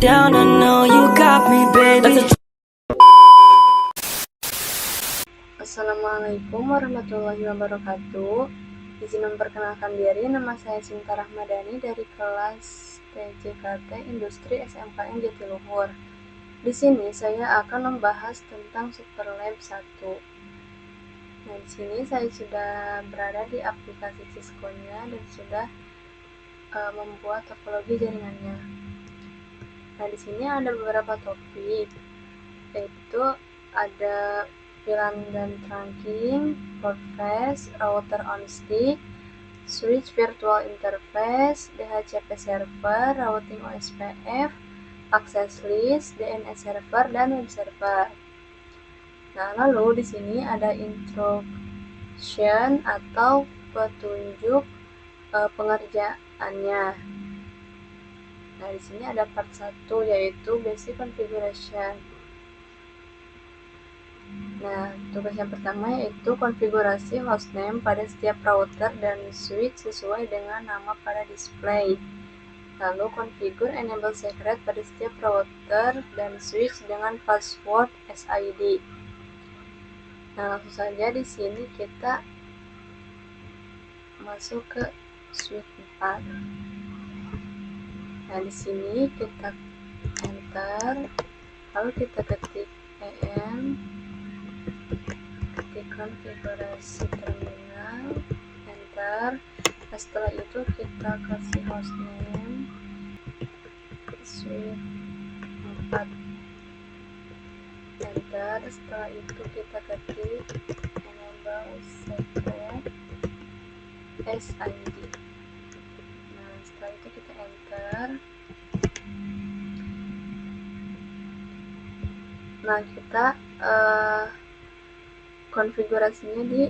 down, I know you got me, baby. Assalamualaikum warahmatullahi wabarakatuh. Izin memperkenalkan diri, nama saya Sinta Rahmadani dari kelas TJKT Industri SMKN Jatiluhur. Di sini saya akan membahas tentang Superlab 1. Nah, di sini saya sudah berada di aplikasi Cisco-nya dan sudah membuat topologi jaringannya. Nah, di sini ada beberapa topik, yaitu ada VLAN dan trunking, port face, router on stick, switch virtual interface, DHCP server, routing OSPF, access list, DNS server, dan web server. Nah, lalu di sini ada instruction atau petunjuk pengerjaannya. Nah, di sini ada part 1 yaitu basic configuration. Nah, tugas yang pertama yaitu konfigurasi hostname pada setiap router dan switch sesuai dengan nama pada display. Lalu configure enable secret pada setiap router dan switch dengan password SID. Nah, langsung saja di sini kita masuk ke switch 4. Nah, di sini kita enter, lalu kita ketik em, ketik konfigurasi terminal, enter. Nah, setelah itu kita kasih hostname switch 4, enter. Setelah itu kita ketik enable secret SID. Nah, setelah itu kita enter. Nah, kita konfigurasinya di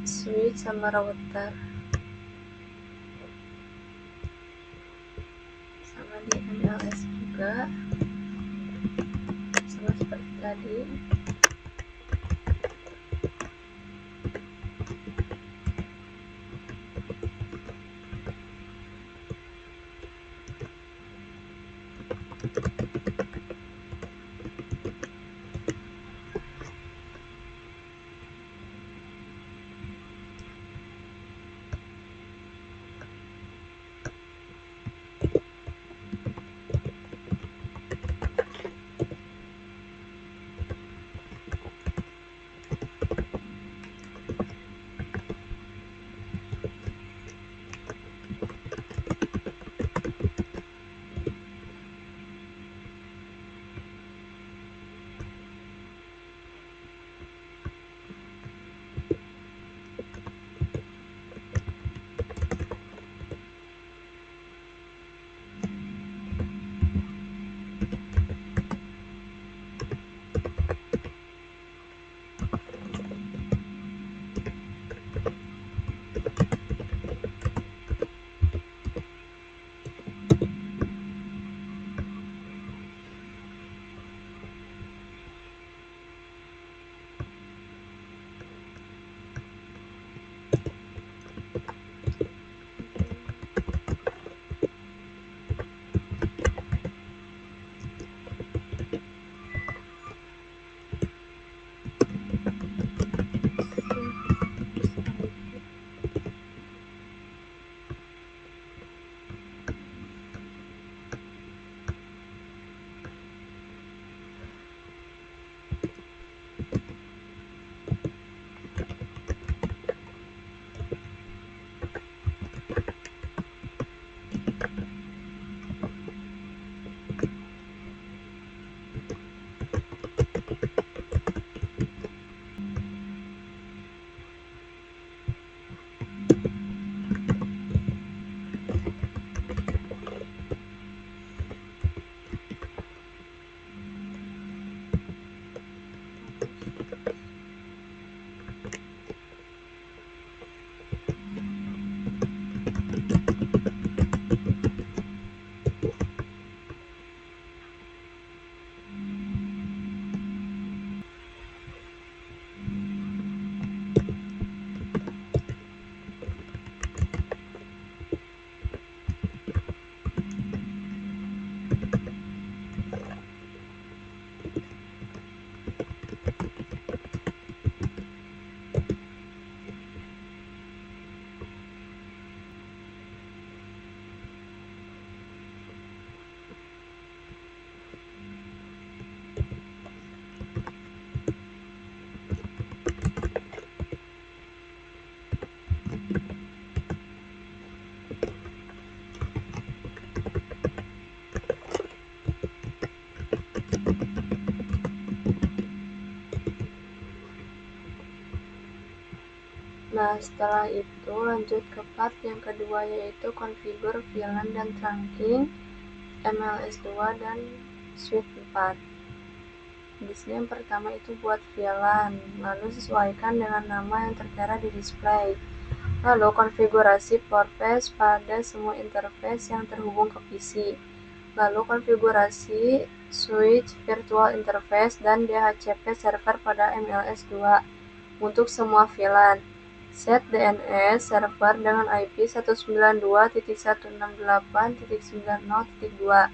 switch sama router, sama di MLS juga, sama seperti tadi. Nah, setelah itu lanjut ke part yang kedua, yaitu configure VLAN dan trunking MLS2 dan Suite 4. Di sini yang pertama itu buat VLAN, lalu sesuaikan dengan nama yang tertera di display. Lalu konfigurasi portpath pada semua interface yang terhubung ke PC. Lalu konfigurasi switch virtual interface dan DHCP server pada MLS2 untuk semua VLAN. Set DNS server dengan IP 192.168.90.2.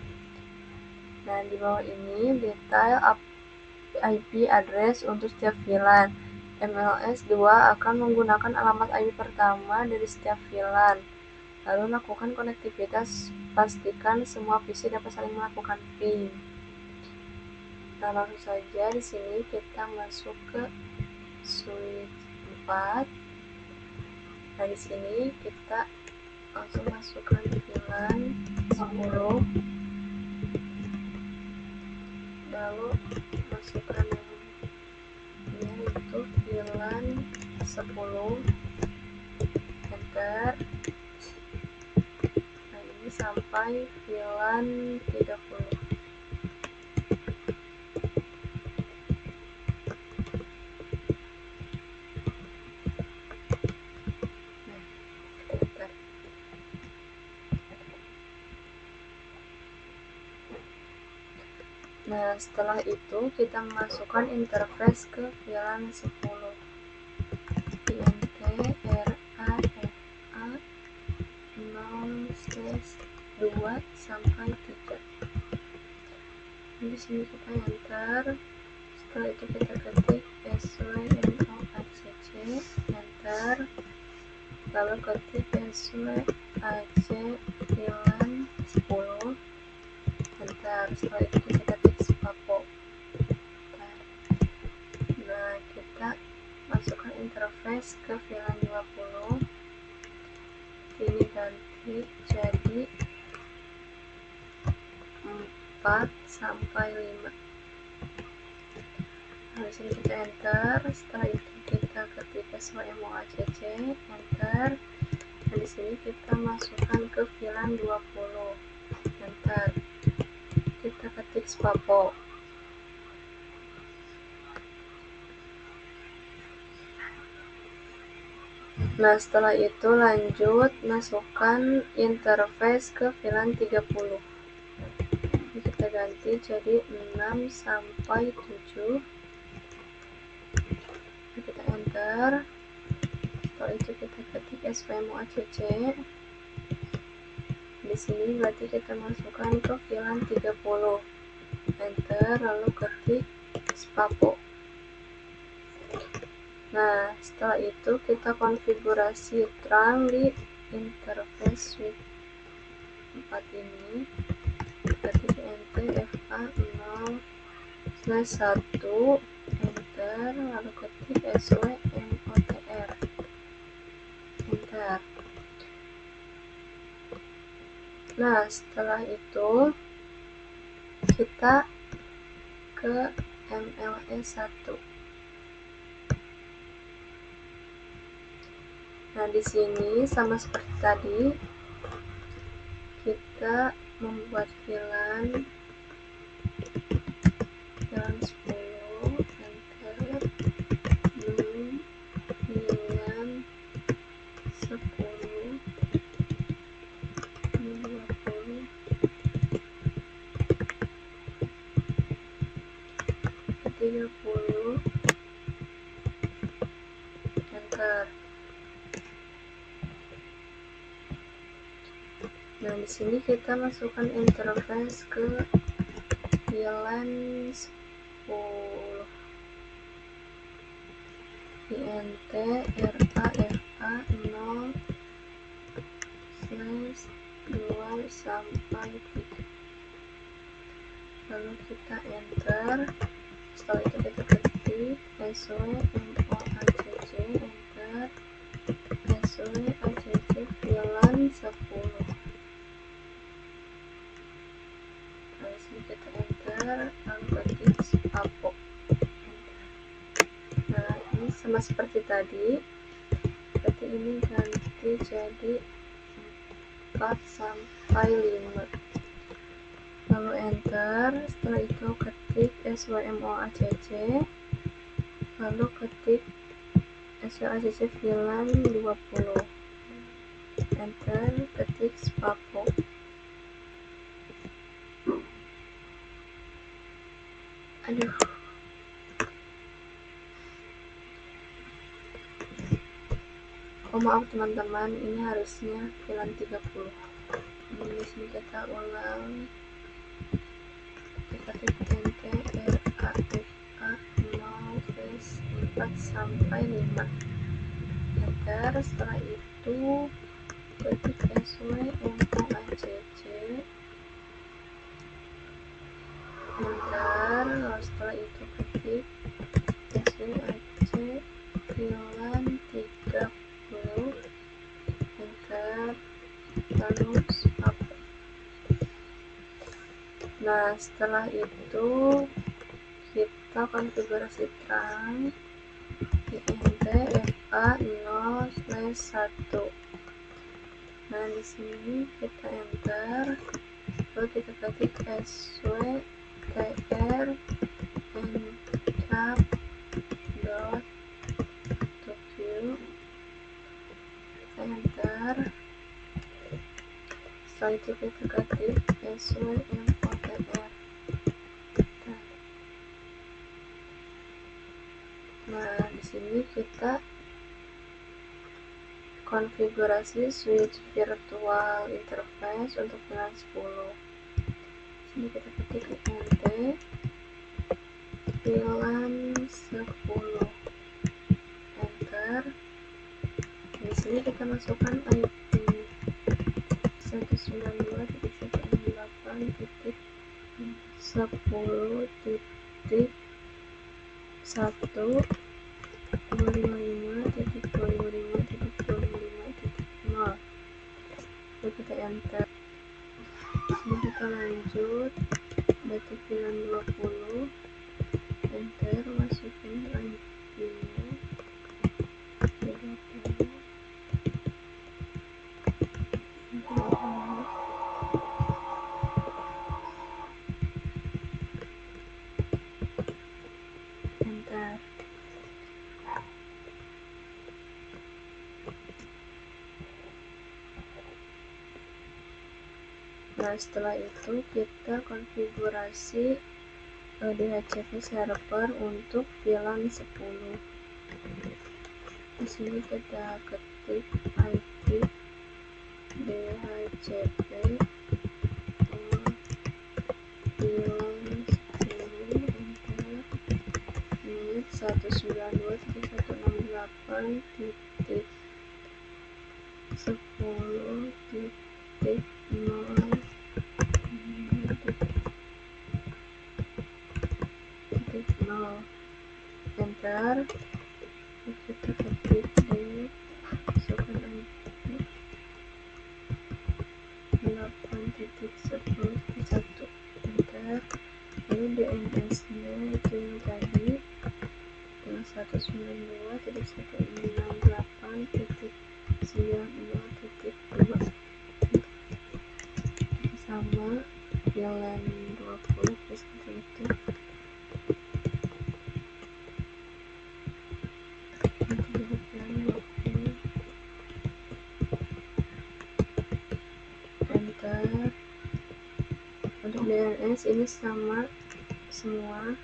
Nah, di bawah ini detail IP address untuk setiap VLAN. MLS2 akan menggunakan alamat IP pertama dari setiap VLAN. Lalu lakukan konektivitas, pastikan semua PC dapat saling melakukan ping. Nah, langsung saja di sini kita masuk ke switch 4. Nah, di sini kita langsung masukkan VLAN 10, lalu masukkan yang itu VLAN 10, enter. Nah, ini sampai VLAN 30. Nah, setelah itu kita masukkan interface ke VLAN 10. INT RAFA 0/2 sampai 3. Di sini kita enter. Setelah itu kita ketik swmoacc, enter. Lalu ketik swAC VLAN 10, enter. Setelah itu kita ketik spapo. Nah, kita masukkan interface ke VLAN 20. Ini ganti jadi 4 sampai 5. Nah, di sini kita enter. Setelah itu kita ketik swmoacc, enter. Nah, di sini kita masukkan ke VLAN 20, enter. Kita ketik spapo. Nah, setelah itu lanjut masukkan interface ke VLAN 30. Ini kita ganti jadi 6 sampai 7. Nah, kita enter. Setelah itu kita ketik swmoacc. Di sini berarti kita masukkan ke VLAN 30. Enter, lalu ketik spapo. Nah, setelah itu kita konfigurasi trunk di interface switch 4 ini. Ketik NTFA 0/1, enter, lalu ketik swmotr, enter. Nah, setelah itu kita ke MLE1. Nah, di sini sama seperti tadi, kita membuat VLAN 10, enter, 6, 9, 10, 20, 30, enter. Nah, di sini kita masukkan interface ke VLAN 10. INT RAFA 0/2 sampai 3. Lalu kita enter. Setelah itu kita ketik swmoacc, enter. swacc VLAN 10. Lalu sini kita enter, lalu ketik spapo. Nah, ini sama seperti tadi, berarti ini ganti jadi 4 sampai 5, lalu enter. Setelah itu ketik SWMOACC, lalu ketik SWACC VLAN 20, enter, ketik spapo. Aduh, maaf teman-teman, ini harusnya VLAN 30. Di sini kita ulang, kita ketik NTRAFA 0/4 sampai 5, enter. Setelah itu ketik SWMOACC, enter. Lalu setelah itu ketik SWACC VLAN 30, enter, lalu spapo. Nah, setelah itu kita konfigurasi terang di NTFA 0/1. Nah, di sini kita enter, lalu kita ketik swtr encap dot to view, kita enter. Setelah itu kita ketik swmotr. Nah, di sini kita konfigurasi switch virtual interface untuk VLAN 10. Sini kita ketik nt VLAN 10, enter. Di sini kita masukkan IP 192.168.10.255.255.0. Lalu kita enter. Sini kita lanjut, batik VLAN 20, enter, masukin IP-nya 20, enter. Nah, setelah itu kita konfigurasi DHCP server untuk VLAN 10. Di sini kita ketik IP DHCP VLAN 10, enter, NIT 192.168.10.0, enter. Kita ketik di masukkan IP 8.10.1, enter. Lalu DNS-nya itu yang tadi, yang 192.168.90.2 sama VLAN 20, seperti itu. Enter. Untuk DNS ini sama semua,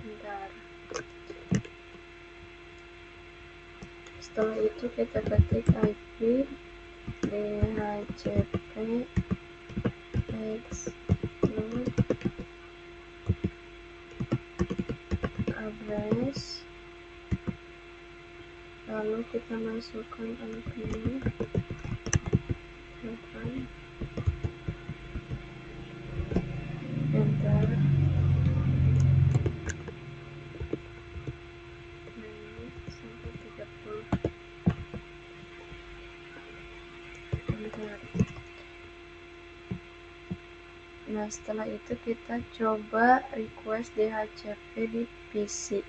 bentar. Setelah itu kita ketik IP DHCP exclude address, lalu kita masukkan IP-nya 8, Nah, setelah itu kita coba request DHCP di PC.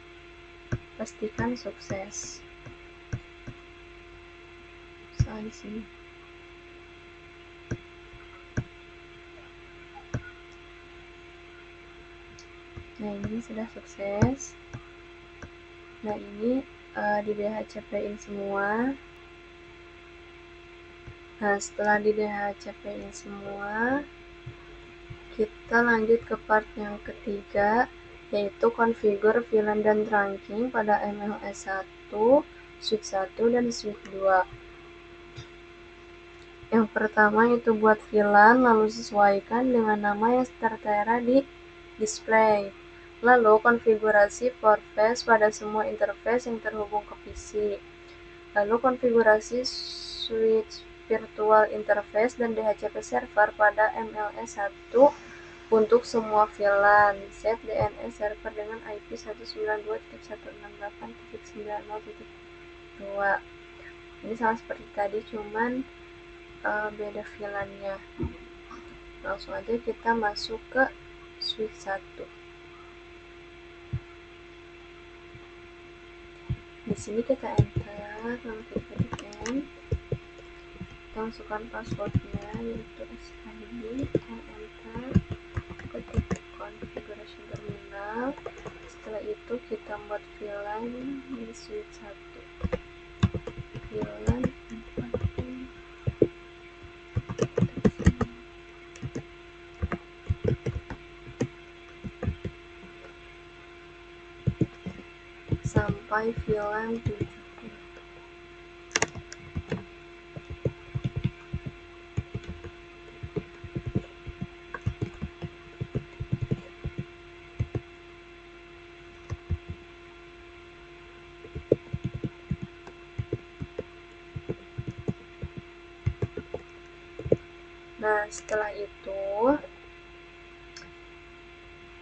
Pastikan sukses. Salah di sini. Nah, ini sudah sukses. Nah, ini di DHCP-in semua. Nah, setelah di DHCP-in semua, kita lanjut ke part yang ketiga, yaitu configure VLAN dan trunking pada MLS 1, switch 1, dan switch 2. Yang pertama itu buat VLAN, lalu sesuaikan dengan nama yang tertera di display. Lalu konfigurasi portfase pada semua interface yang terhubung ke PC. Lalu konfigurasi switch virtual interface dan DHCP server pada MLS 1 untuk semua VLAN. Set DNS server dengan IP 192.168.90.2. Ini sama seperti tadi, cuman beda VLAN-nya. Langsung aja kita masuk ke switch 1. Di sini kita enter, lalu kita ketik N. Kita masukkan passwordnya yaitu SID, enter, ketik configuration terminal. Setelah itu kita buat VLAN di switch 1. VLAN 4 sampai VLAN 70. Nah, setelah itu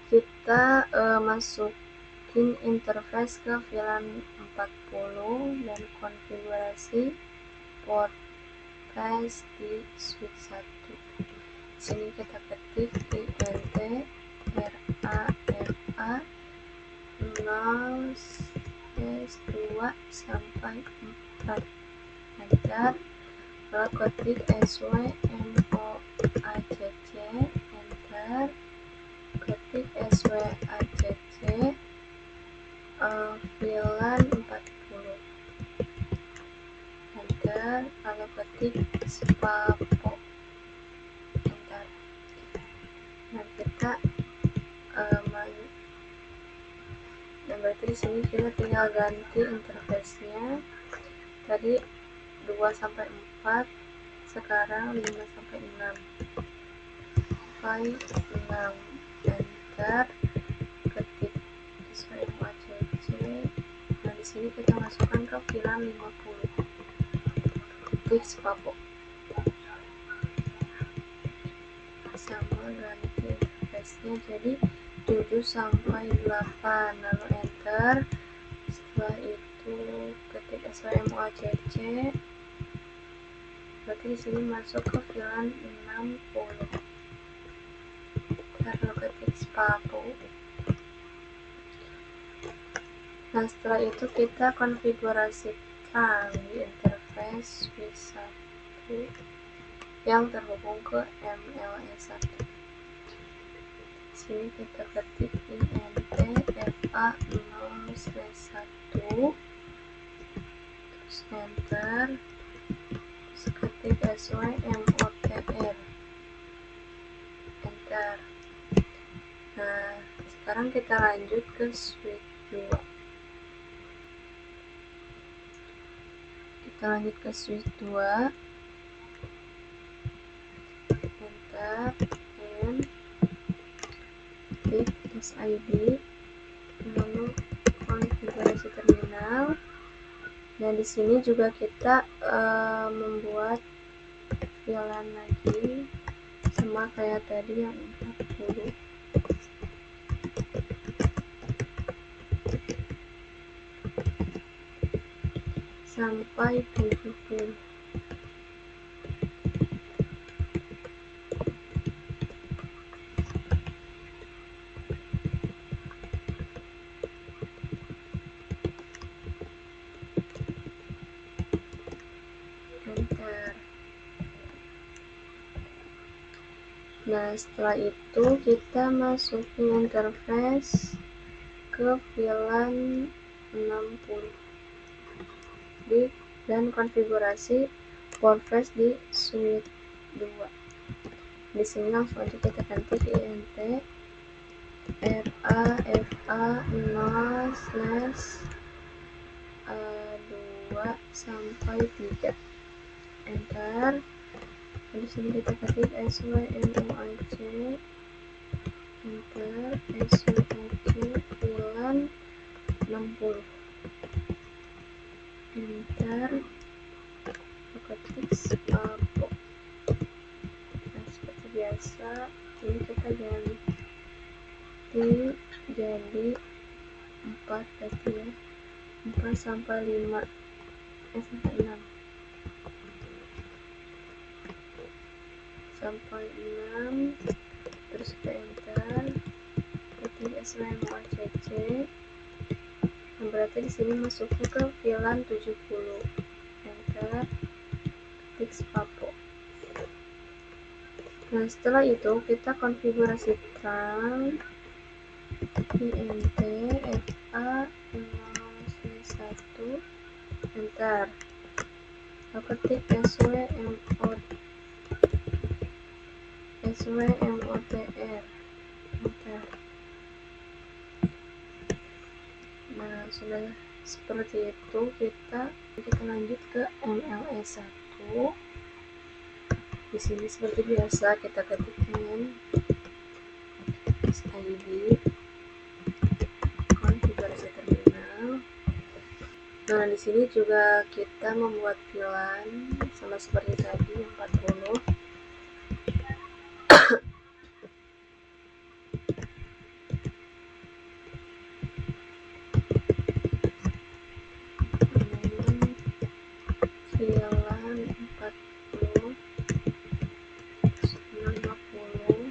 kita masukin interface ke VLAN 40 dan konfigurasi portfase di switch 1. Sini kita ketik INT RAFA 0 2 sampai 4, enter. Lalu ketik SWMOACC, enter. Ketik SWACC VLAN 40, enter. Lalu ketik spapo, enter. Nah, kita nah, berarti di sini kita tinggal ganti interface-nya. Tadi 2 sampai 4, sekarang 5 sampai 6. 6, enter. Ketik SWMACC. Nah, di sini kita masukkan ke VLAN 50. Ketik spapo. Sama ganti interface-nya jadi 7 sampai 8, lalu enter. Setelah itu ketik SWMOACC, berarti di sini masuk ke VLAN 60. Lalu ketik spapo. Nah, setelah itu kita konfigurasikan di interface switch 1 yang terhubung ke MLS 1. Sini kita ketik INT FA 0/1, terus enter, terus ketik SWMOTR, enter. Nah, sekarang kita lanjut ke switch 2. Kita lanjut ke switch 2, enter, N, ketik SID, lalu konfigurasi terminal. Nah, di sini juga kita membuat VLAN lagi sama kayak tadi yang 40 sampai 70. Nah, setelah itu kita masukin interface ke VLAN 60 dan konfigurasi portfresh di switch 2. Di sini langsung aja kita ketik int RAFA 0/2 sampai 3. Enter. Di sini kita ketik SWMOAC. Enter. SWOC VLAN 60. Enter. Ketik spapo. Nah, seperti biasa ini kita ganti jadi 4 berarti ya, 4 sampai 5 sampai 6 sampai 6, terus kita enter, ketik SWMOACC. Nah, berarti di sini masuknya ke VLAN 70. Enter, ketik spapo. Nah, setelah itu kita konfigurasi trunk int fa 0/1. Enter. Lalu ketik SWMOTR. Enter. Nah, sudah seperti itu, kita lanjut ke MLE1. Di sini seperti biasa kita ketikkan ID konfigurasi terminal. Nah, di sini juga kita membuat VLAN sama seperti tadi 40. VLAN 40 50.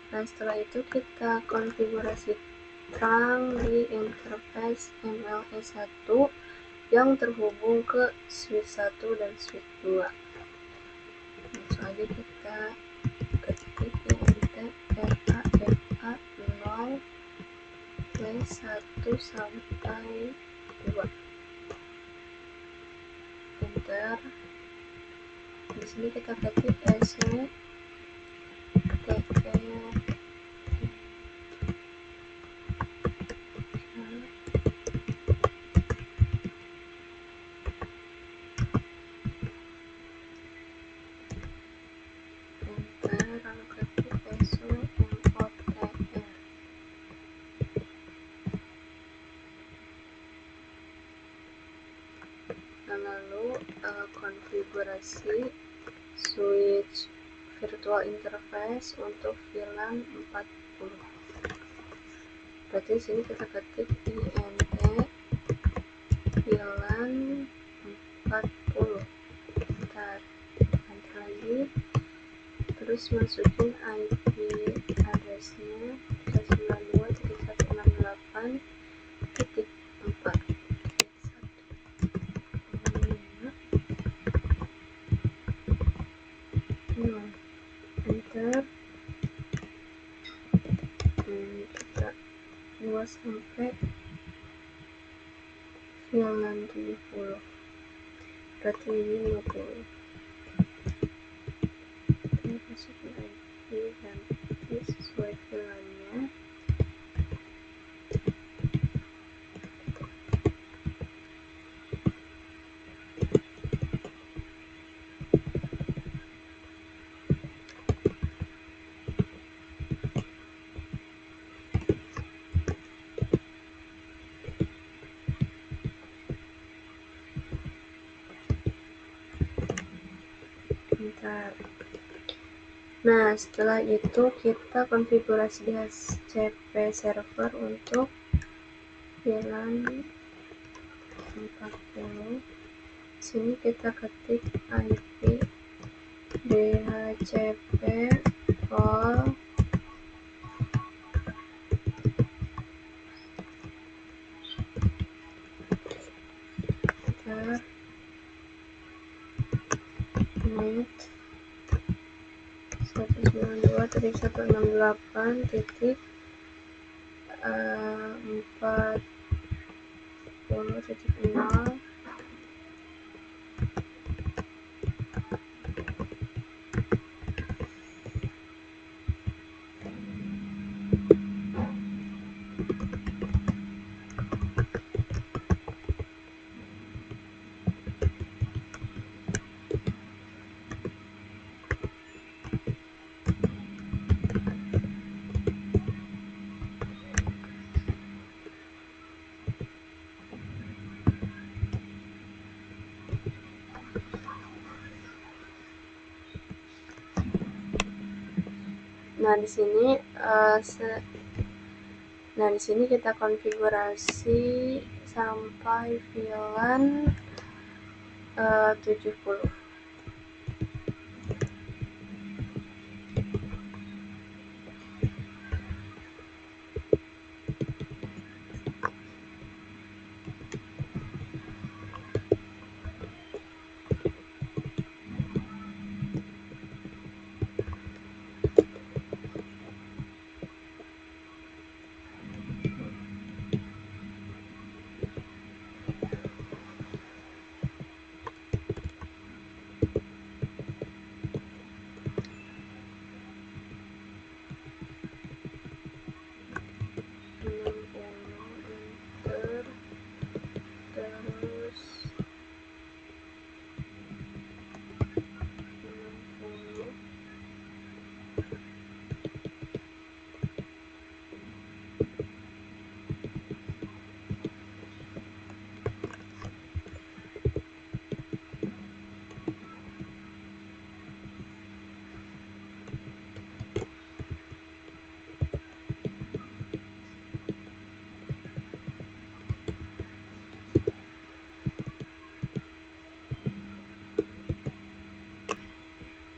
Nah, setelah itu kita konfigurasi trunk di interface MLE1 yang terhubung ke switch 1 dan switch 2. Langsung aja kita ketik int RAFA 0/1 sampai 2. Enter. Di sini kita ketik SWTR. Lalu ketik SWMOTR. Lalu konfigurasi switch virtual interface untuk VLAN 40. Berarti di sini kita ketik int VLAN 40. Enter lagi, terus masukin IP addressnya 192.168.4. Enter. Kita 2 sampai VLAN 70. Berarti ini 50. Kita masukin IP ganti sesuai VLAN-nya. Bentar. Nah, setelah itu kita konfigurasi di HCP server untuk VLAN 40. Sini kita ketik IP DHCP DHCP all net 192.168.40.0. Nah, di sini kita konfigurasi sampai VLAN 70. Enter, terus 60.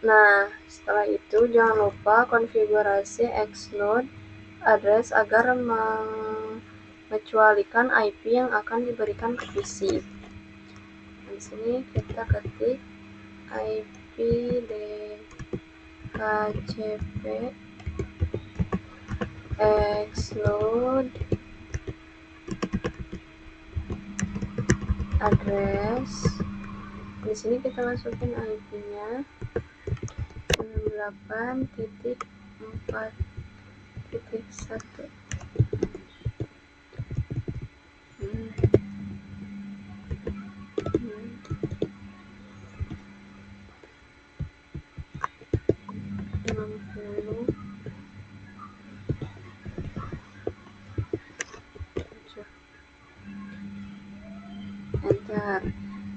Nah, setelah itu jangan lupa konfigurasi Xnode address agar mengecualikan IP yang akan diberikan ke PC. Di sini kita ketik IP DHCP Xnode address. Di sini kita masukin IP-nya 68.4.1. Enter.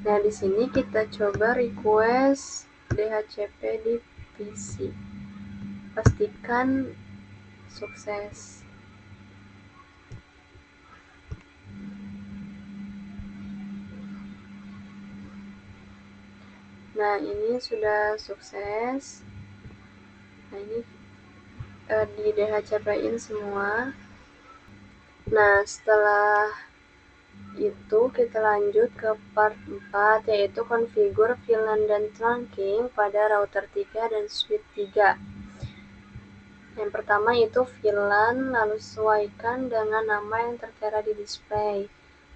Nah, di sini kita coba request DHCP di PC. Pastikan sukses. Nah, ini sudah sukses. Nah, ini di DHCP-in semua. Nah, setelah itu kita lanjut ke part 4, yaitu configure VLAN dan trunking pada router 3 dan switch 3. Yang pertama itu VLAN, lalu sesuaikan dengan nama yang tertera di display.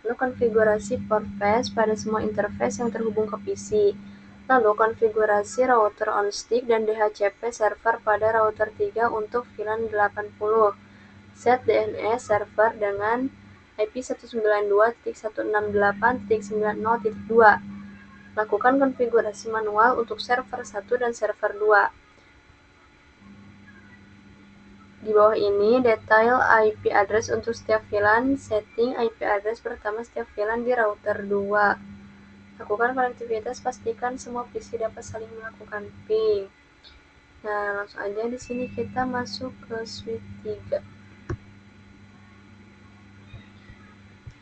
Lalu konfigurasi port path pada semua interface yang terhubung ke PC. Lalu konfigurasi router on stick dan DHCP server pada router 3 untuk VLAN 80. Set DNS server dengan IP 192.168.90.2. Lakukan konfigurasi manual untuk server 1 dan server 2. Di bawah ini detail IP address untuk setiap VLAN. Setting IP address pertama setiap VLAN di router 2. Lakukan konektivitas, pastikan semua PC dapat saling melakukan ping. Nah, langsung aja di sini kita masuk ke switch 3.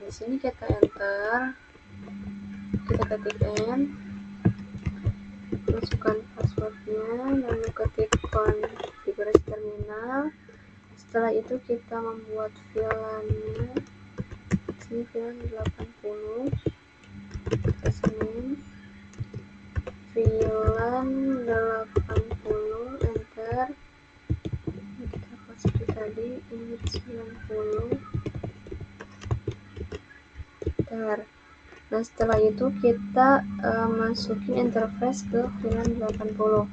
Di sini kita enter, kita ketik N. masukkan passwordnya, lalu ketik konfigurasi terminal. Setelah itu kita membuat VLAN-nya. Sini VLAN 80, Senin VLAN 80, enter. Kita seperti tadi, ini 90, enter. Nah, setelah itu kita masukin interface ke VLAN 80.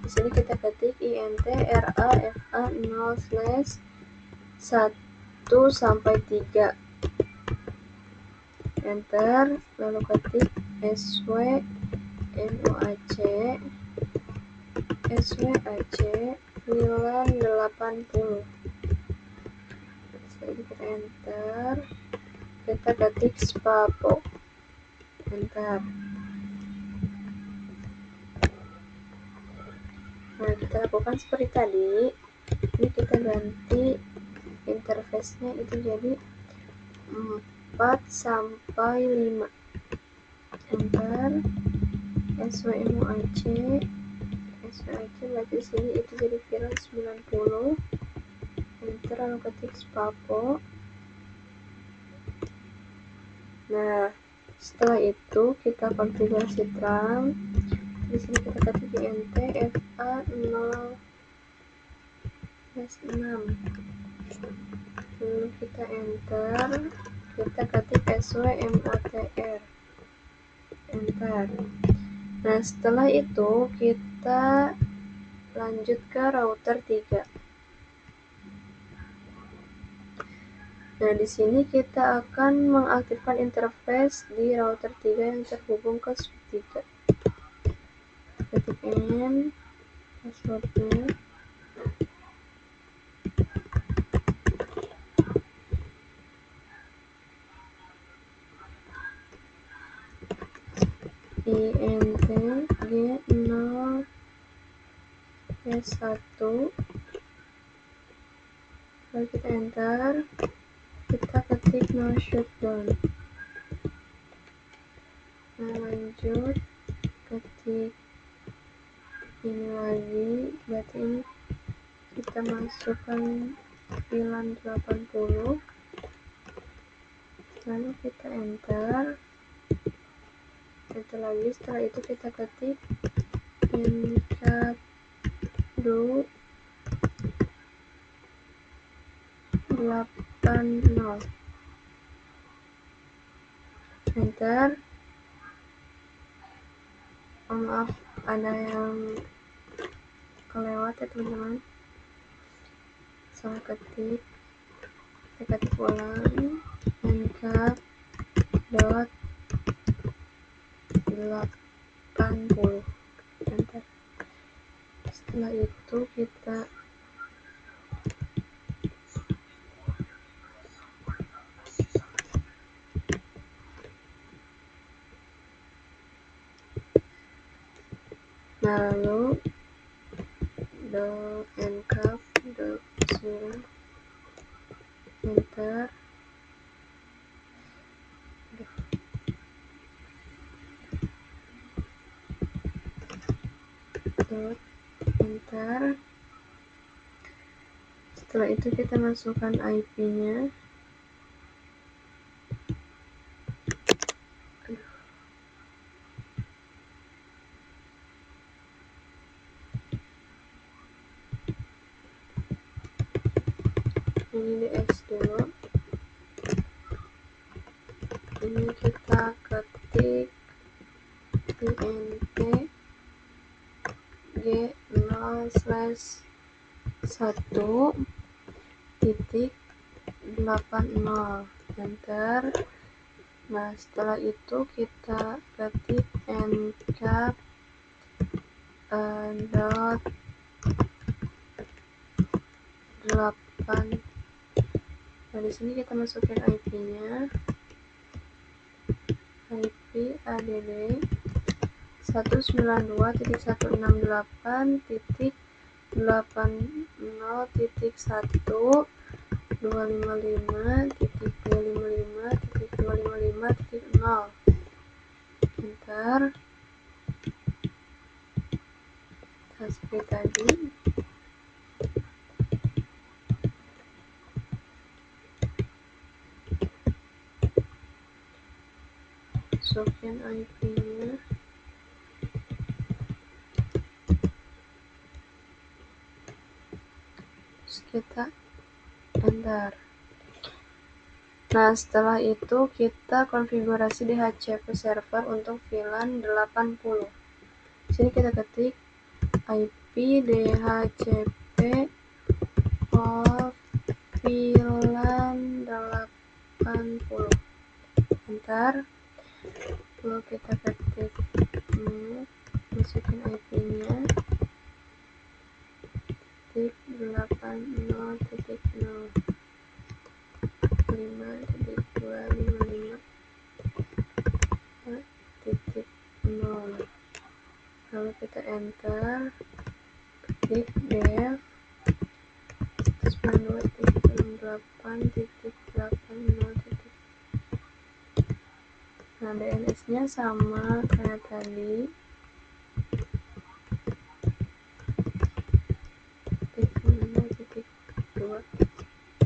Di sini kita ketik int rafa 0/1-3, enter, lalu ketik swmuac VLAN 80. Setelah kita enter, kita ketik spapo, enter. Nah, kita lakukan seperti tadi. Ini kita ganti interface-nya itu jadi 4-5, enter. swmuac berarti sini itu jadi VLAN 90, enter, lalu ketik spapo. Nah, setelah itu kita konfigurasi terang. Di sini kita ketik int fa 0/6, lalu kita enter, kita ketik swmotr, enter. Nah, setelah itu kita lanjut ke router 3. Nah, di sini kita akan mengaktifkan interface di router 3 yang terhubung ke switch 3. Ketik n, passwordnya, int g0-1, lalu kita enter, kita ketik no shutdown. Nah, lanjut ketik ini lagi, berarti ini kita masukkan VLAN 80, lalu kita enter lagi. Setelah itu kita ketik encapdo 80, enter. Maaf, ada yang kelewat ya teman-teman, salah ketik. Kita ketik ulang encap.80, enter. Setelah itu kita lalu encap.0, enter. Enter. Setelah itu kita masukkan IP-nya. Ini di X dulu. Ini kita ketik int g0/1.80, enter. Nah, setelah itu kita ketik encap .8. Nah, di sini kita masukin IP-nya, IP add 192.168.1.255.255.255.0, enter. seperti tadi. Masukin IP-nya. Terus kita enter. Nah, setelah itu kita konfigurasi DHCP server untuk VLAN 80. Sini kita ketik IP DHCP of VLAN 80. Enter. Lalu kita ketik masukin IP-nya titik 80.0 5.255.0. Lalu kita enter, ketik dev 192.68.80. Nah, DNS-nya sama kayak tadi.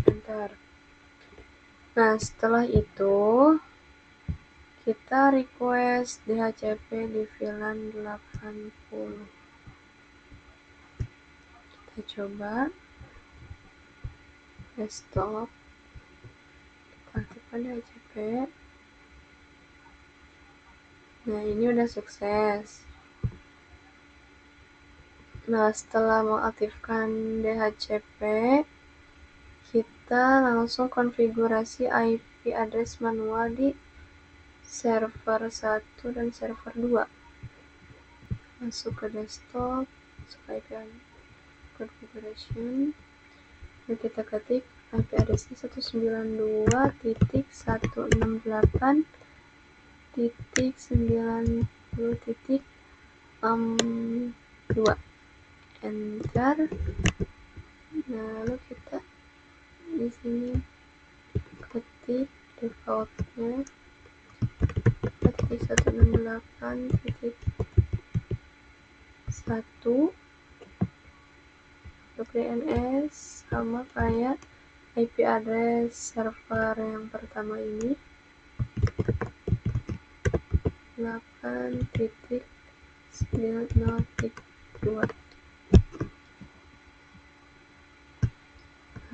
Enter. Nah, setelah itu kita request DHCP di VLAN 80. Kita coba desktop, kita aktifkan DHCP. Nah, ini udah sukses. Nah, setelah mengaktifkan DHCP, kita langsung konfigurasi IP address manual di server 1 dan server 2. Masuk ke desktop, masuk ke IP configuration. Lalu kita ketik IP address-nya 192.168.90.2. Enter. Lalu kita di sini ketik defaultnya 168.1. Untuk DNS sama kayak IP address server yang pertama ini, 8.90.2.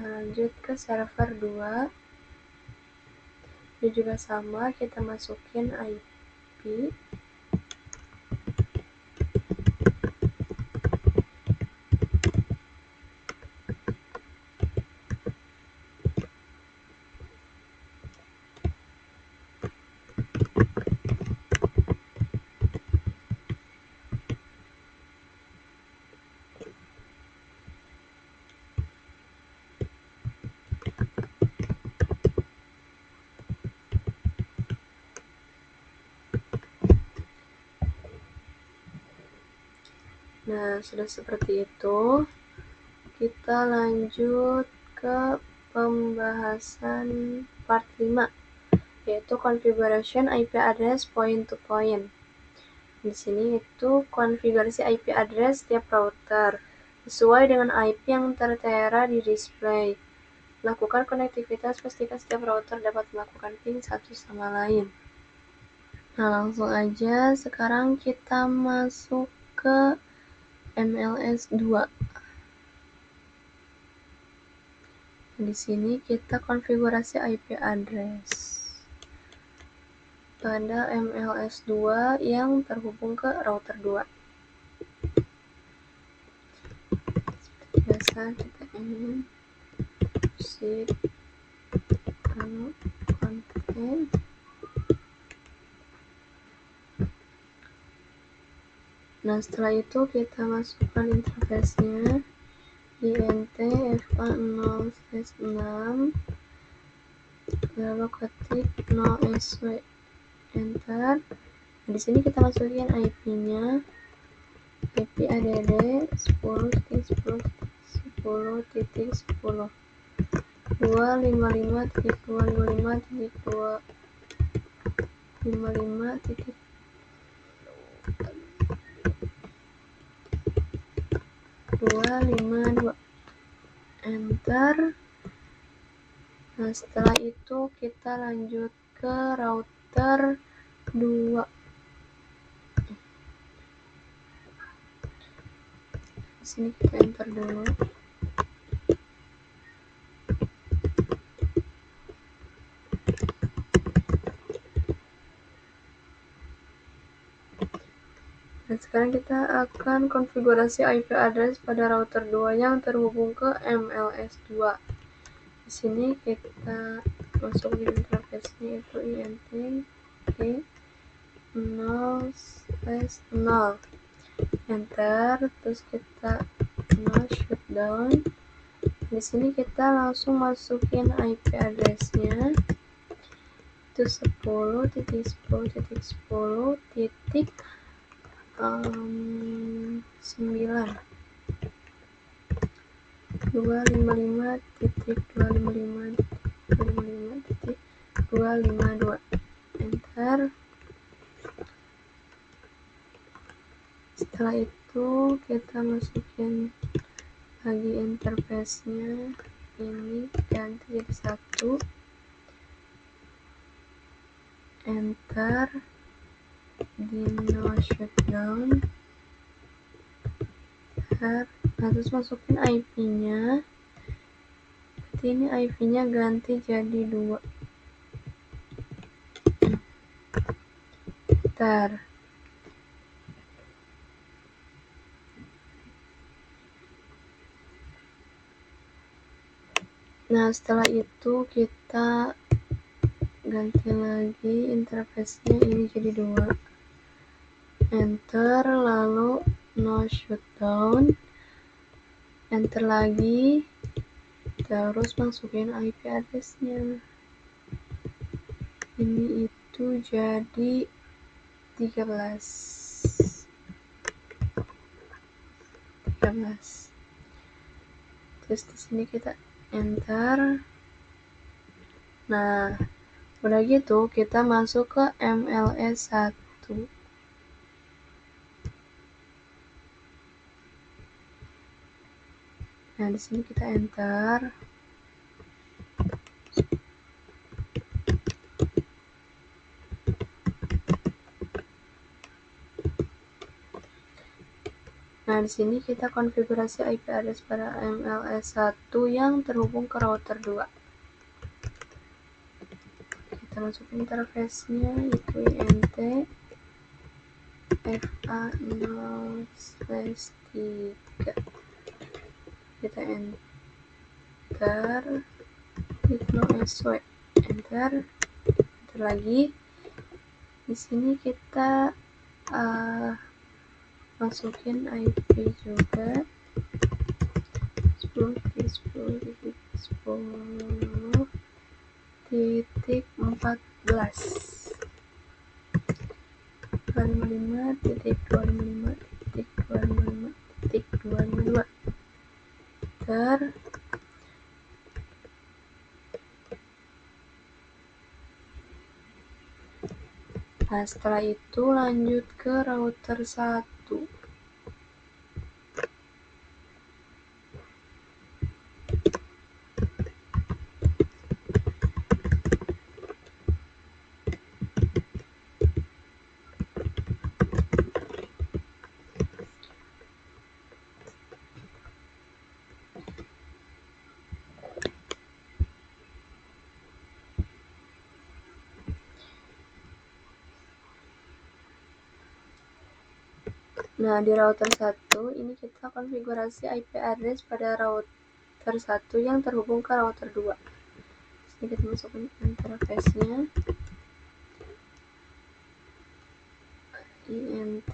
Lanjut ke server 2. Ini juga sama, kita masukin IP. Nah, sudah seperti itu. Kita lanjut ke pembahasan part 5, yaitu configuration IP address point to point. Di sini itu konfigurasi IP address setiap router sesuai dengan IP yang tertera di display. Lakukan konektivitas, pastikan setiap router dapat melakukan ping satu sama lain. Nah, langsung aja sekarang kita masuk ke MLS 2. Di sini kita konfigurasi IP address pada MLS 2 yang terhubung ke router 2. Seperti biasa kita ingin proceed, lalu config. Nah, setelah itu kita masukkan interface-nya int fa0/6, lalu ketik no/sw, enter. Di sini kita masukin IP-nya, IP add 10.10.10.10 255.255.255. 252, enter. Nah, setelah itu kita lanjut ke router 2. Di sini kita enter dulu. Dan sekarang kita akan konfigurasi IP address pada router 2 yang terhubung ke MLS 2. Di sini kita masuk di interface-nya itu int k 0/0, enter, terus kita no shutdown. Di sini kita langsung masukin IP address-nya itu 10.10.10.9 255.255.255.252, enter. Setelah itu kita masukin lagi interface-nya, ini ganti jadi 1, enter, di no shutdown, nah terus masukin IP-nya. Berarti ini IP-nya ganti jadi 2, enter. Nah, setelah itu kita ganti lagi interface-nya, ini jadi 2, enter, lalu no shutdown, enter lagi, terus masukin IP address-nya. Ini itu jadi 13. Terus di sini kita enter. Nah, udah gitu kita masuk ke MLS 1. Nah, di sini kita enter. Nah, di sini kita konfigurasi IP address pada MLS 1 yang terhubung ke router 2. Kita masuk interface-nya, itu int fa0/3. Kita enter, no sw, enter lagi. Di sini kita masukin IP juga 10.10.10.14, 255.255.255.252, enter. Nah, setelah itu lanjut ke router 1. Nah, di router 1 ini kita konfigurasi IP address pada router 1 yang terhubung ke router 2. Jadi kita masukin interface-nya, int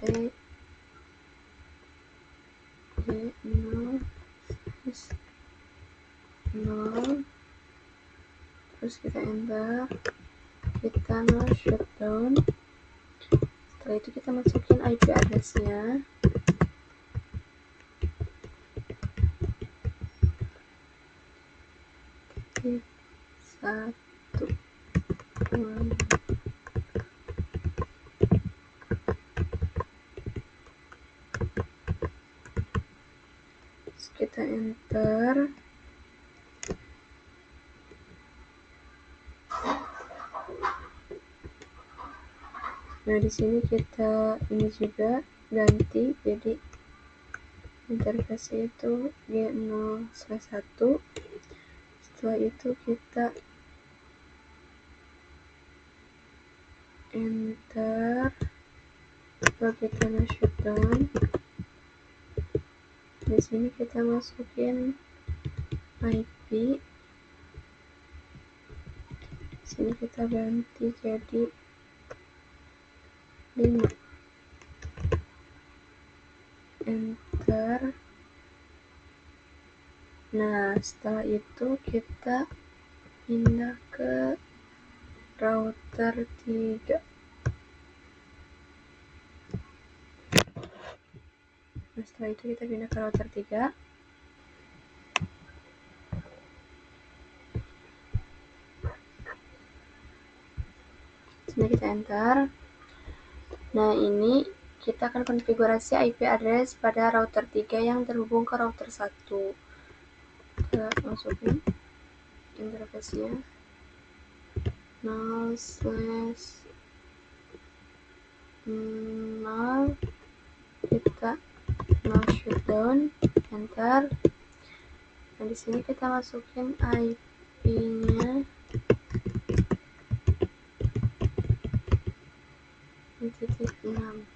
g0/0, terus kita enter, kita no shutdown. Setelah itu kita masukin IP address-nya, satu, kita enter. Nah, di sini kita ini juga ganti jadi interface itu G0/1. Setelah itu kita enter, lalu kita shutdown. Di sini kita masukin IP. Di sini kita ganti jadi 5. Enter. Nah, setelah itu kita pindah ke router 3. Nah, setelah itu kita pindah ke router 3. Sini kita enter. Nah, ini kita akan konfigurasi IP address pada router 3 yang terhubung ke router 1. Kita masukin interface-nya 0/0. Kita shutdown, enter. Nah, di sini kita masukin IP-nya titik 6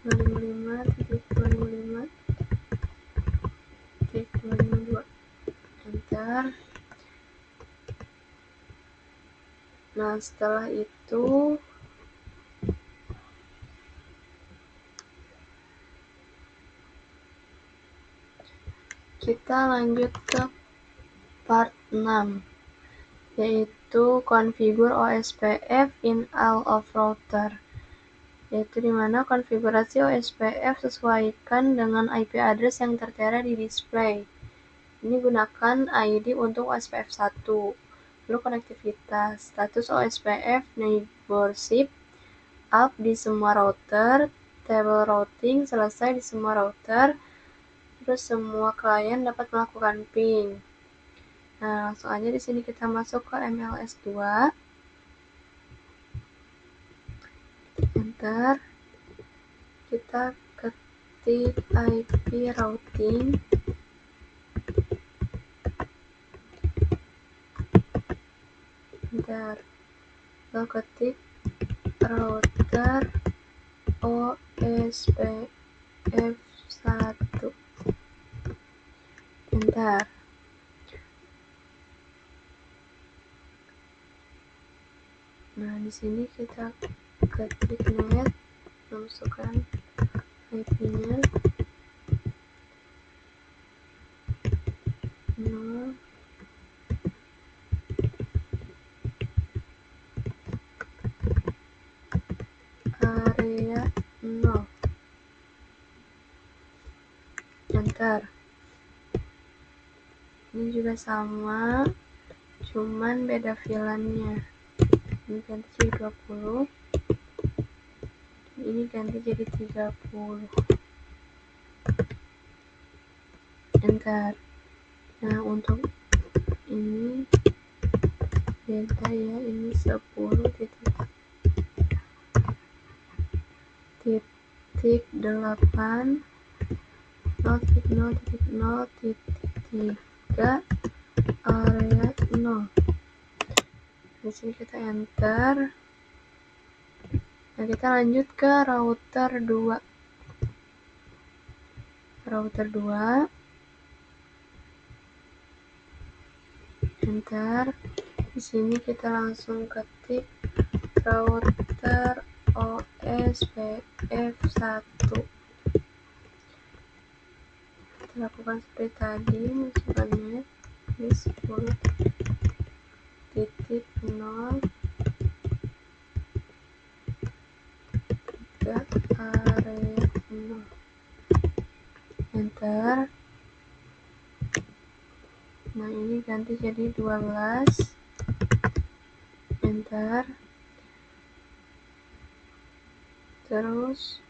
255.255.252. Enter. Nah, setelah itu kita lanjut ke part 6, yaitu configure OSPF in all of router, yaitu dimana konfigurasi OSPF sesuaikan dengan IP address yang tertera di display. Ini gunakan ID untuk OSPF 1. Lalu konektivitas, status OSPF neighborship up di semua router, table routing selesai di semua router, terus semua klien dapat melakukan ping. Nah, langsung aja di sini kita masuk ke MLS 2. Enter. Kita ketik IP routing. Enter. Lalu ketik router OSPF 1. Enter. Nah, di sini kita ketik net, masukkan IP-nya 0, area 0. Enter. Ini juga sama, cuman beda VLAN-nya. Ini ganti jadi 20, ini ganti jadi 30. Enter. Nah, untuk ini beda ya, ini 10.8 0.0.0.3 area 0. Di sini kita enter. Nah, kita lanjut ke router 2. Router 2. Enter. Di sini kita langsung ketik router OSPF 1. Kita lakukan seperti tadi, masukkannya ini 10.0 ke area 0. Enter. Nah, ini ganti jadi 12. Enter. Terus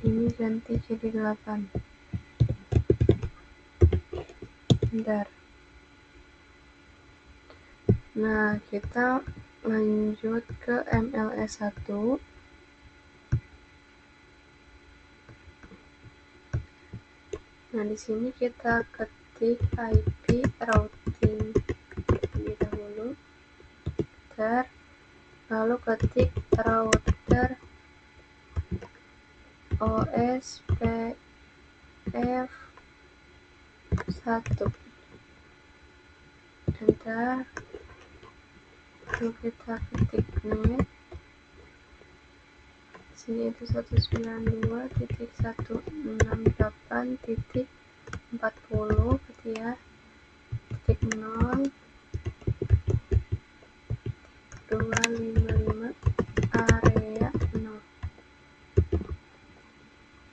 ini ganti jadi 8. Bentar. Nah, kita lanjut ke MLS1. Nah, di sini kita ketik IP routing terlebih dahulu, lalu ketik router OSPF1, enter, lalu kita ketik net. Sini itu 192.168.40 gitu ya, titik 0 255 area 0,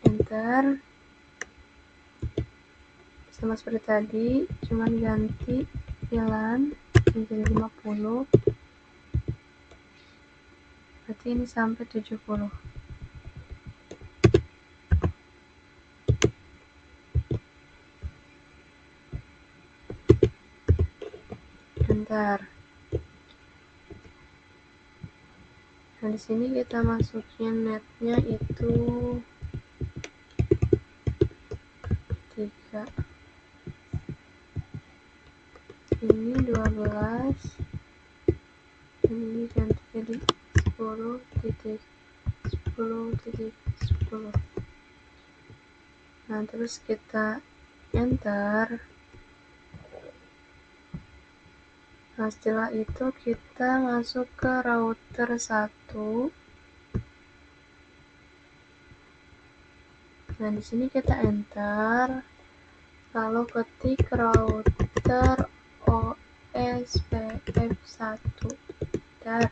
enter. Sama seperti tadi, cuman ganti VLAN menjadi 50, berarti ini sampai 70. Enter. Nah, di sini kita masukin netnya itu 3. Ini 12. Ini ganti jadi 10.10.10. Nah, terus kita enter. Nah, setelah itu kita masuk ke router 1. Nah, di sini kita enter, lalu ketik router OSPF1. Dan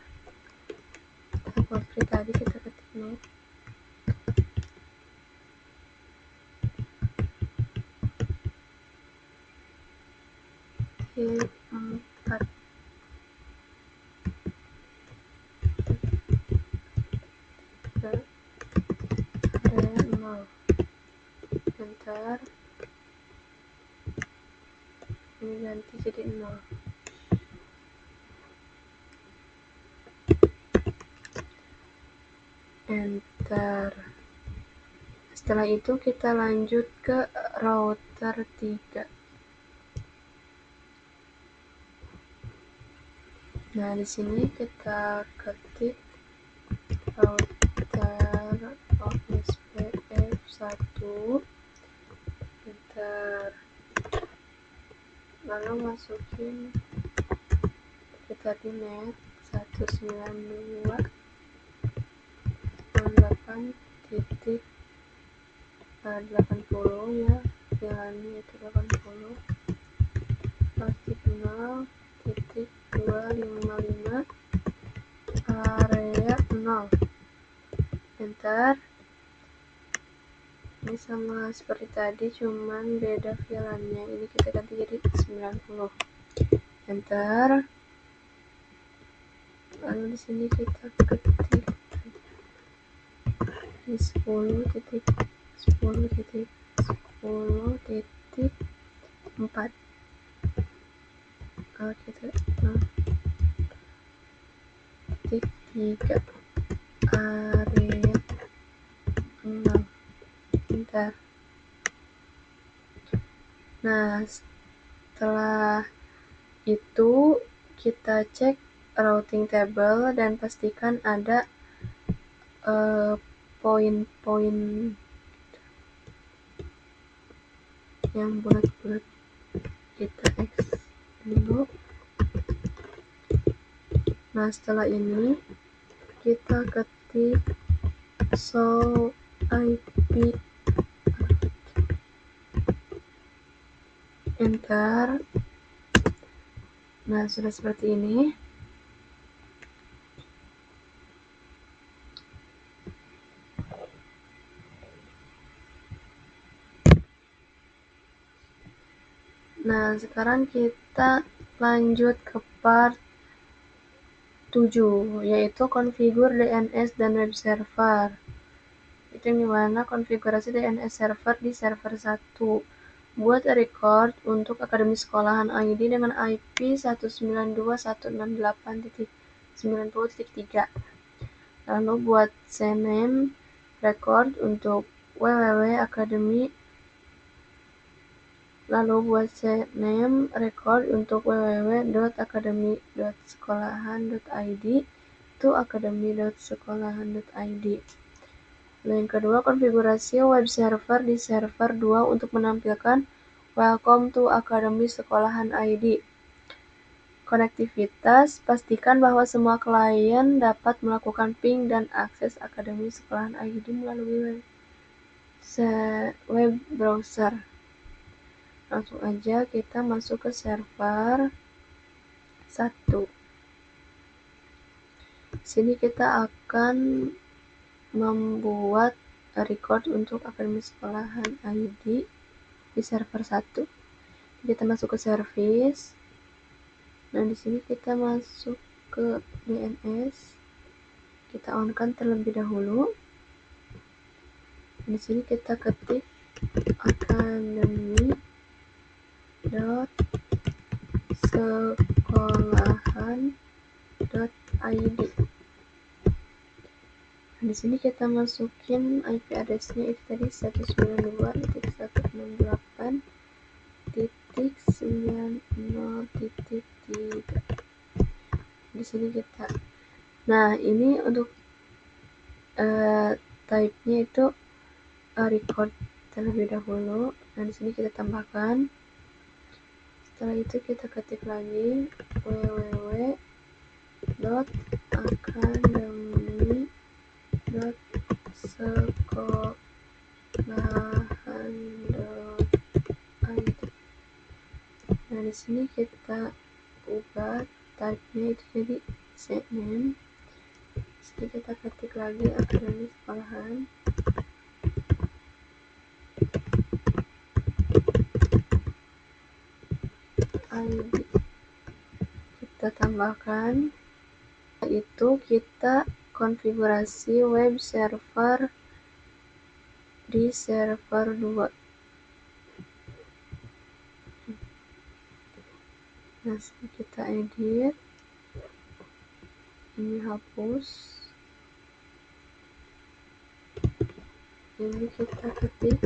seperti tadi kita ketik net. T4 area 0, enter. Ini ganti jadi 0. Enter. Setelah itu kita lanjut ke router 3. Nah, di sini kita ketik router OSPF1, enter. Lalu masukin kita di net 192.168.80 ya, VLAN-nya itu 80, plastik 0.255 area 0, enter. Ini sama seperti tadi, cuman beda VLAN-nya. Ini kita ganti jadi 90, enter. Lalu di sini kita ketik di 10.10.10.4. Kita ketik 3 area 0, enter. Nah, setelah itu kita cek routing table dan pastikan ada poin-poin yang bulat-bulat. Kita X dulu. Nah, setelah ini kita ketik show IP, enter. Nah, sudah seperti ini. Nah, sekarang kita lanjut ke part 7, yaitu configure DNS dan web server. setting di mana konfigurasi DNS server di server 1. Buat record untuk akademi sekolahan ID dengan IP 192.168.90.3. Lalu buat cname record untuk www.akademi. Lalu buat cname record untuk www.akademi.sekolahan.id to akademi.sekolahan.id. Lalu yang kedua, konfigurasi web server di server 2 untuk menampilkan Welcome to Akademi Sekolahan ID. Konektivitas, pastikan bahwa semua klien dapat melakukan ping dan akses Akademi Sekolahan ID melalui web browser. Langsung aja kita masuk ke server 1. Sini kita akan membuat record untuk Akademi Sekolahan ID di server 1. Kita masuk ke service. Nah, di sini kita masuk ke DNS. Kita on-kan terlebih dahulu. Di sini kita ketik akademi.sekolahan.id. Di sini kita masukin IP address-nya itu tadi 192.168.90.3. Di sini kita. Nah, ini untuk type-nya itu record terlebih dahulu. Nah, di sini kita tambahkan. Setelah itu kita ketik lagi www.akademi.sekolahan.id. Nah, di sini kita ubah type-nya itu jadi cname. Jadi kita ketik lagi Akademi Sekolahan. ID. Kita tambahkan. Itu kita konfigurasi web server di server 2. Nah, kita edit. Ini hapus. Ini kita ketik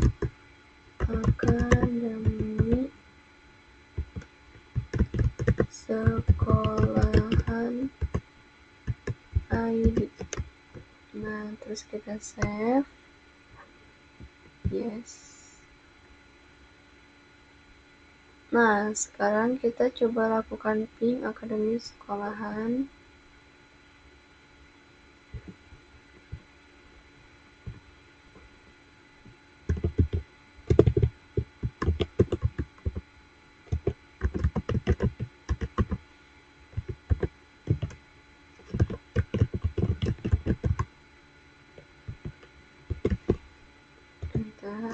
Akademi Sekolahan ID. Nah, terus kita save. Yes. Nah, sekarang kita coba lakukan ping Akademi Sekolahan. Bentar.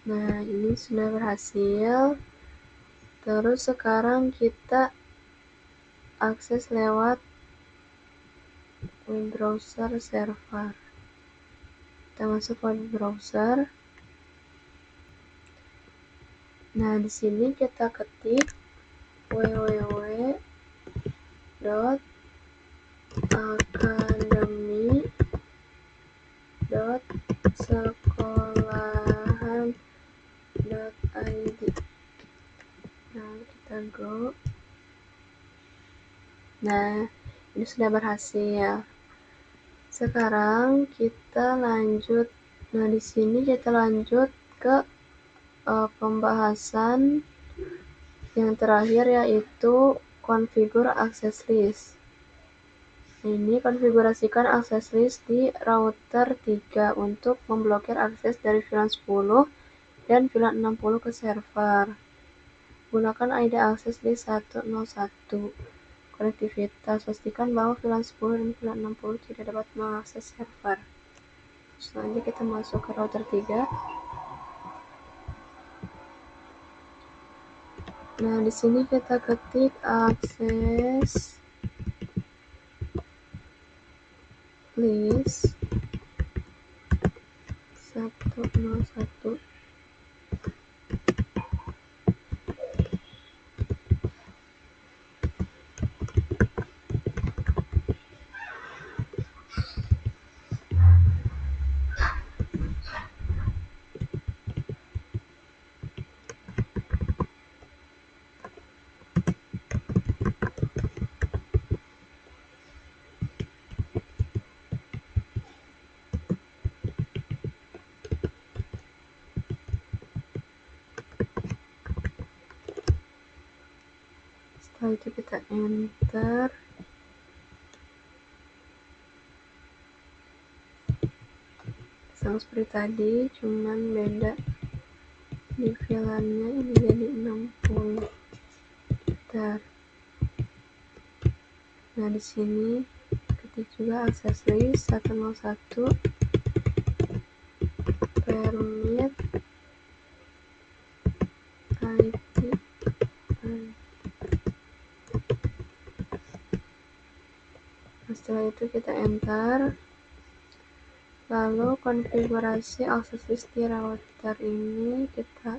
Nah, ini sudah berhasil. Terus sekarang kita akses lewat web browser server. Kita masuk web browser. Nah, di sini kita ketik www.akademi.sekolahan.id. Nah, kita go. Nah, ini sudah berhasil. Sekarang kita lanjut. Nah, di sini kita lanjut ke pembahasan yang terakhir, yaitu konfigur access list. Ini konfigurasikan access list di router 3 untuk memblokir akses dari VLAN 10 dan VLAN 60 ke server. Gunakan ID akses list 101. Konektivitas, pastikan bahwa VLAN 10 dan VLAN 60 tidak dapat mengakses server. Selanjutnya kita masuk ke router 3. Nah, di sini kita ketik akses list 101. Setelah itu kita enter. Sama seperti tadi, cuman beda di VLAN-nya ini jadi 60. Bentar. Nah, di sini ketik juga akses list 101 permit IP. Nah, setelah itu kita enter. Lalu konfigurasi akses list di router ini kita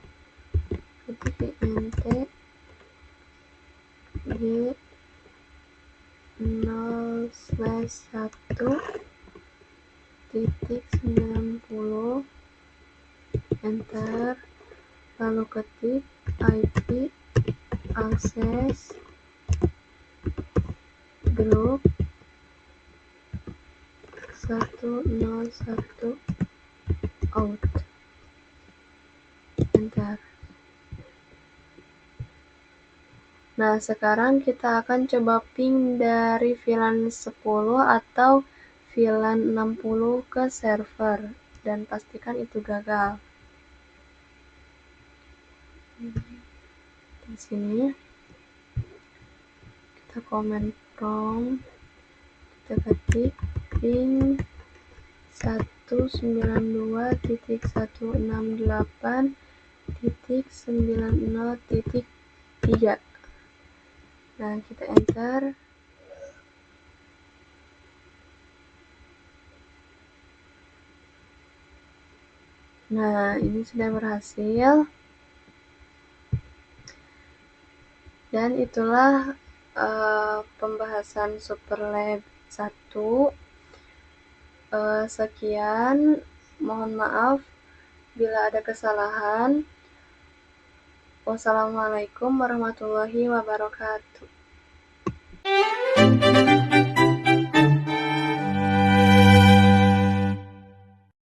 ketik di int g 0/1.90 enter, lalu ketik IP akses grup 101 out, enter. Nah, sekarang kita akan coba ping dari VLAN 10 atau VLAN 60 ke server dan pastikan itu gagal. Di sini kita comment prompt, kita ketik ping 192.168.90.3. Nah, kita enter. Nah, ini sudah berhasil. Dan itulah pembahasan Superlab 1. Sekian, mohon maaf bila ada kesalahan. Wassalamualaikum warahmatullahi wabarakatuh.